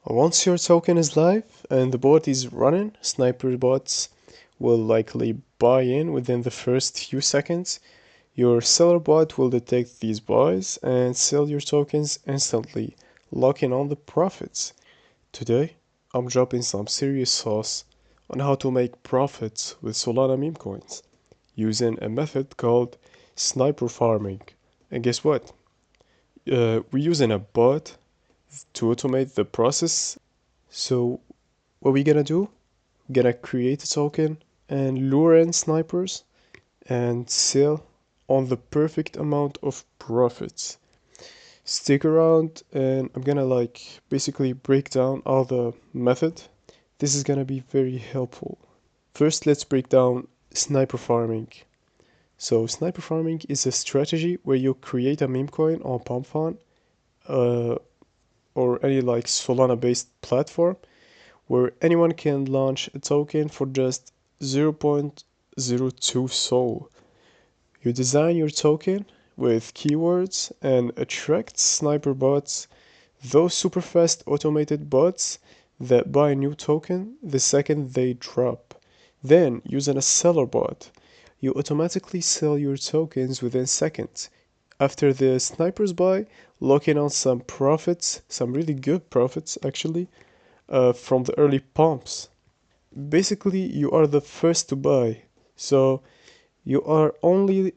Once your token is live and the bot is running, sniper bots will likely buy in within the first few seconds. Your seller bot will detect these buys and sell your tokens instantly, locking on the profits. Today, I'm dropping some serious sauce on how to make profits with Solana meme coins using a method called sniper farming. And guess what? We're using a bot to automate the process. So what we gonna do? We're gonna create a token and lure in snipers and sell on the perfect amount of profits. Stick around and I'm gonna basically break down all the method. This is gonna be very helpful. First, let's break down sniper farming. So sniper farming is a strategy where you create a meme coin on pump.fun uh, or any Solana based platform where anyone can launch a token for just 0.02 SOL. You design your token with keywords and attract sniper bots, those super fast automated bots that buy a new token the second they drop. Then, using a seller bot, you automatically sell your tokens within seconds. After the snipers buy, locking on some profits, some really good profits actually, from the early pumps. Basically, you are the first to buy, so you are only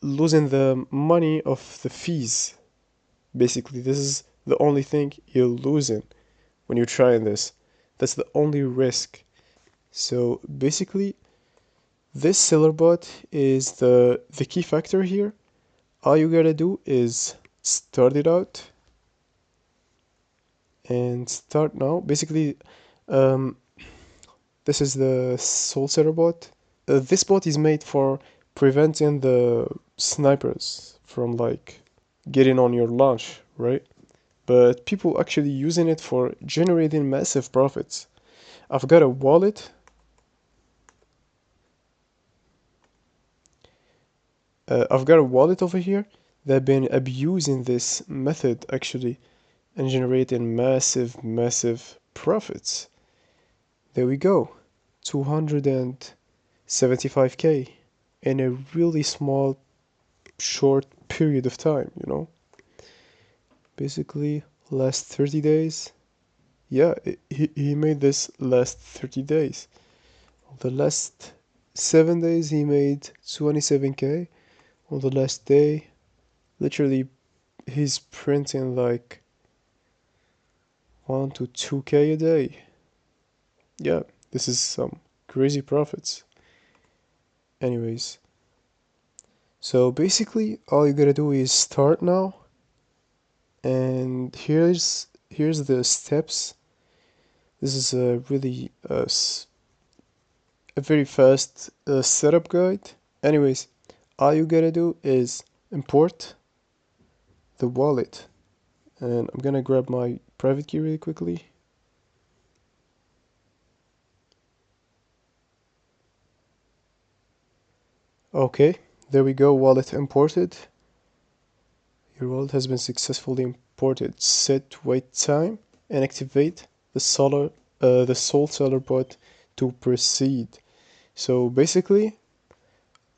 losing the money of the fees. Basically, this is the only thing you're losing when you're trying this. That's the only risk. So basically, this seller bot is the key factor here. All you gotta do is start it out and start now. Basically, um, this is the soul seller bot. This bot is made for preventing the snipers from getting on your launch, right? But people actually using it for generating massive profits. I've got a wallet. I've got a wallet over here that been abusing this method actually and generating massive profits. There we go. 275k in a really small short period of time. Basically last 30 days. Yeah, he made this last 30 days. The last 7 days he made 27k. On the last day, literally he's printing 1 to 2k a day. Yeah, this is some crazy profits. Anyways, so basically all you gotta do is start now, and here's the steps. This is a really a very fast setup guide. Anyways, all you gotta do is import the wallet, and I'm gonna grab my private key really quickly. Okay, there we go, wallet imported. Your wallet has been successfully imported. Set wait time and activate the soul seller bot to proceed. So basically,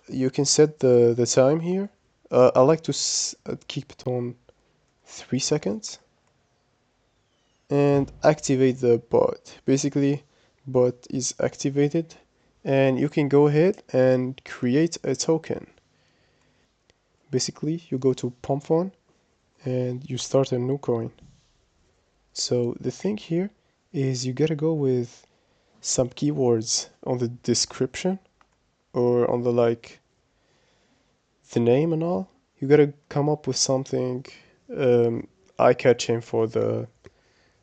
you can set the time here. I like to keep it on 3 seconds and activate the bot. Basically, bot is activated and you can go ahead and create a token. Basically, you go to pump.fun and you start a new coin. So the thing here is you gotta go with some keywords on the description or on the name and all. You gotta come up with something eye-catching for the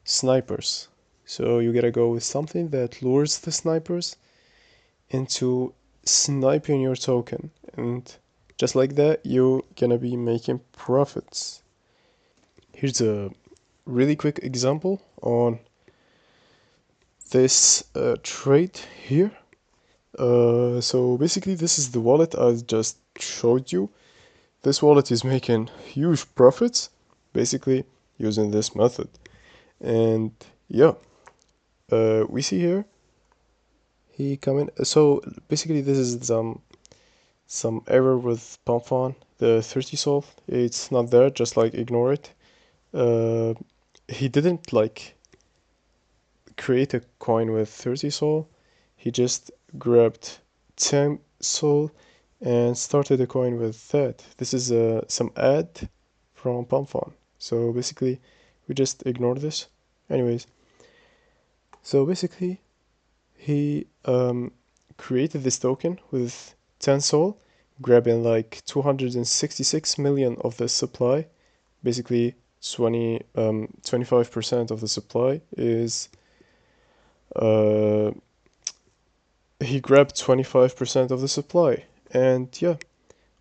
snipers. So you gotta go with something that lures the snipers into sniping your token, and just like that you're gonna be making profits. Here's a really quick example on this trade here. So basically this is the wallet I just showed you. This wallet is making huge profits basically using this method, And yeah, we see here he coming. So basically, this is some error with pump.fun. The 30 sol, it's not there. Just like ignore it. Uh, he didn't like create a coin with 30 sol. He just grabbed 10 sol and started a coin with that. This is some ad from pump.fun. So basically, we just ignore this. Anyways, so basically, he created this token with 10 sol, grabbing like 266 million of the supply. Basically, 25% of the supply is uh, he grabbed 25% of the supply. And yeah,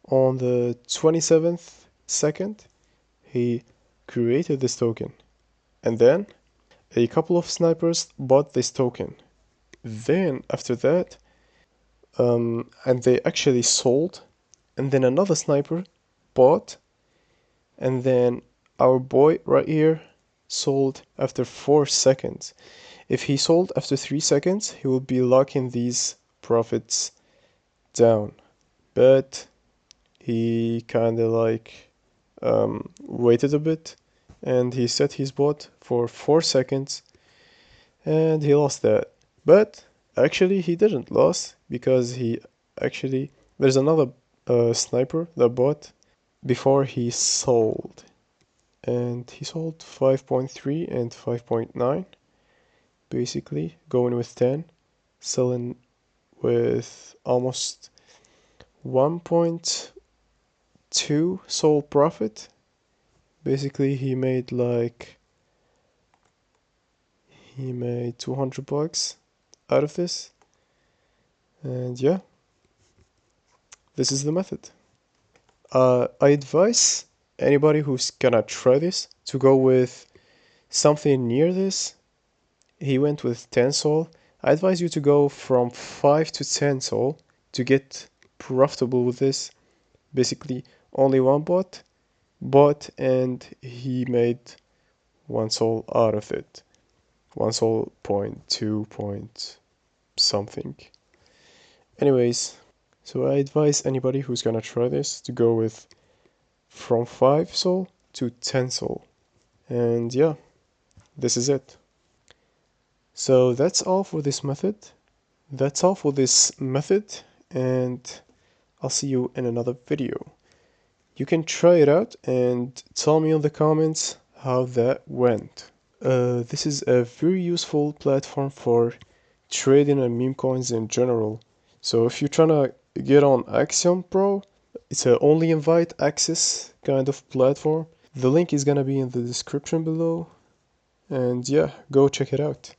on the 27th second, he created this token. And then a couple of snipers bought this token. Then after that, and they actually sold, and then another sniper bought, and then our boy right here sold after 4 seconds. If he sold after 3 seconds, he would be locking these profits down. But he kinda like waited a bit, and he set his bot for 4 seconds, and he lost that. But actually he didn't lose, because he actually, there's another sniper that bought before he sold, and he sold 5.3 and 5.9, basically going with 10, selling with almost 1.2 sol profit. Basically he made 200 bucks out of this. And yeah, this is the method. I advise anybody who's gonna try this to go with something near this. He went with 10 sol. I advise you to go from 5 to 10 sol to get profitable with this. Basically, only one bought, and he made 1 sol out of it. 1 sol point 2 point something. Anyways, so I advise anybody who's gonna try this to go with from 5 sol to 10 sol. And yeah, this is it. So that's all for this method. And I'll see you in another video. You can try it out and tell me in the comments how that went. This is a very useful platform for trading and meme coins in general. So if you're trying to get on Axiom Pro, it's a only invite access kind of platform. The link is gonna be in the description below. And yeah, go check it out.